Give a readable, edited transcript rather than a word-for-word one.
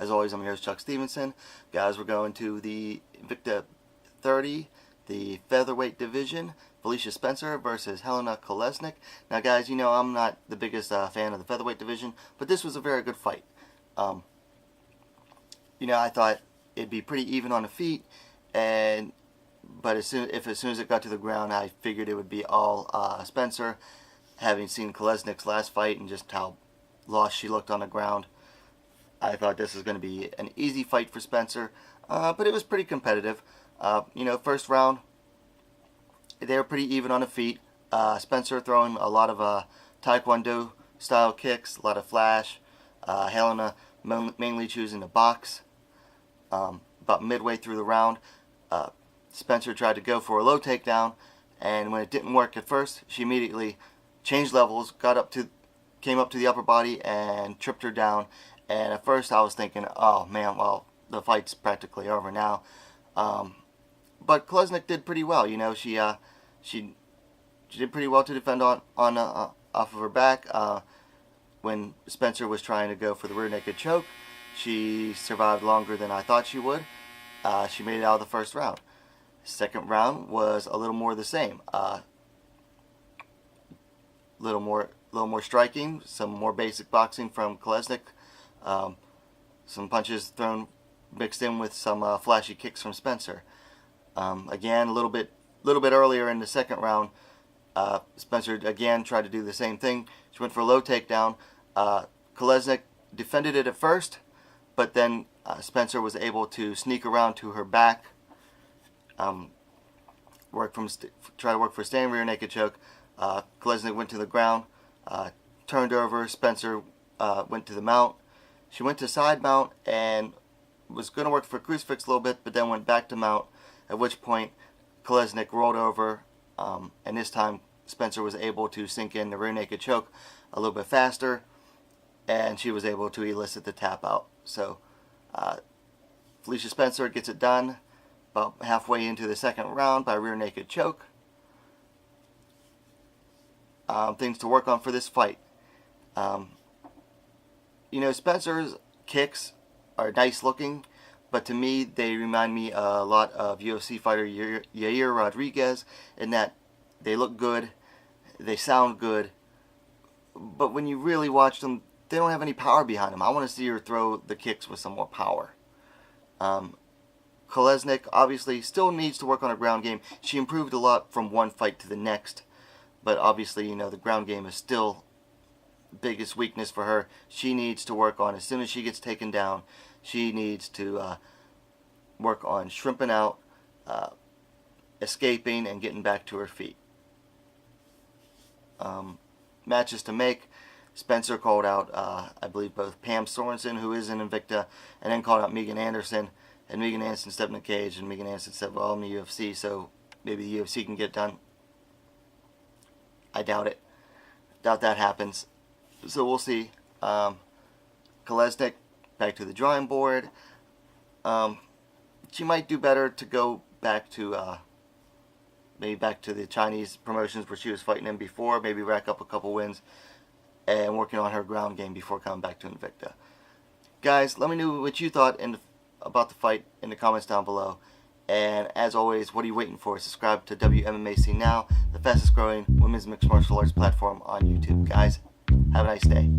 As always, I'm your host, Chuck Stevenson. Guys, we're going to the Invicta 30, the featherweight division. Felicia Spencer versus Helena Kolesnyk. Now, guys, you know I'm not the biggest fan of the featherweight division, but this was a very good fight. You know, I thought it'd be pretty even on the feet, but as soon as it got to the ground, I figured it would be all Spencer. Having seen Kolesnyk's last fight and just how lost she looked on the ground, I thought this was going to be an easy fight for Spencer, but it was pretty competitive. You know, first round, they were pretty even on the feet. Spencer throwing a lot of Taekwondo style kicks, a lot of flash. Helena mainly choosing to box. About midway through the round, Spencer tried to go for a low takedown, and when it didn't work at first, she immediately changed levels, came up to the upper body and tripped her down. And at first I was thinking, oh man, well, the fight's practically over now. But Kolesnyk did pretty well. You know, she did pretty well to defend off of her back. When Spencer was trying to go for the rear naked choke, she survived longer than I thought she would. She made it out of the first round. Second round was a little more the same. Little more striking, some more basic boxing from Kolesnyk. Some punches thrown mixed in with some flashy kicks from Spencer. Again, a little bit earlier in the second round, Spencer again tried to do the same thing. She went for a low takedown. Kolesnyk defended it at first, but then Spencer was able to sneak around to her back, try to work for a standing rear naked choke. Kolesnyk went to the ground, turned over. Spencer went to the mount. She went to side mount and was going to work for a crucifix a little bit, but then went back to mount, at which point Kolesnyk rolled over, and this time Spencer was able to sink in the rear naked choke a little bit faster, and she was able to elicit the tap out. So Felicia Spencer gets it done about halfway into the second round by rear naked choke. Things to work on for this fight. You know, Spencer's kicks are nice looking, but to me they remind me a lot of UFC fighter Yair Rodriguez in that they look good, they sound good, but when you really watch them, they don't have any power behind them. I want to see her throw the kicks with some more power. Kolesnyk obviously still needs to work on her ground game. She improved a lot from one fight to the next, but obviously, you know, the ground game is still biggest weakness for her. She needs to work on, as soon as she gets taken down, she needs to work on shrimping out, escaping, and getting back to her feet. Matches to make. Spencer called out, I believe, both Pam Sorensen, who is in Invicta, and then called out Megan Anderson. And Megan Anderson stepped in the cage, and Megan Anderson said, well, I'm in the UFC, so maybe the UFC can get it done. I doubt it. Doubt that happens. So we'll see. Kolesnyk, back to the drawing board. She might do better to go back to maybe back to the Chinese promotions where she was fighting in before. Maybe rack up a couple wins and working on her ground game before coming back to Invicta. Guys, let me know what you thought about the fight in the comments down below. And as always, what are you waiting for? Subscribe to WMMA Now, the fastest growing women's mixed martial arts platform on YouTube. Guys, have a nice day.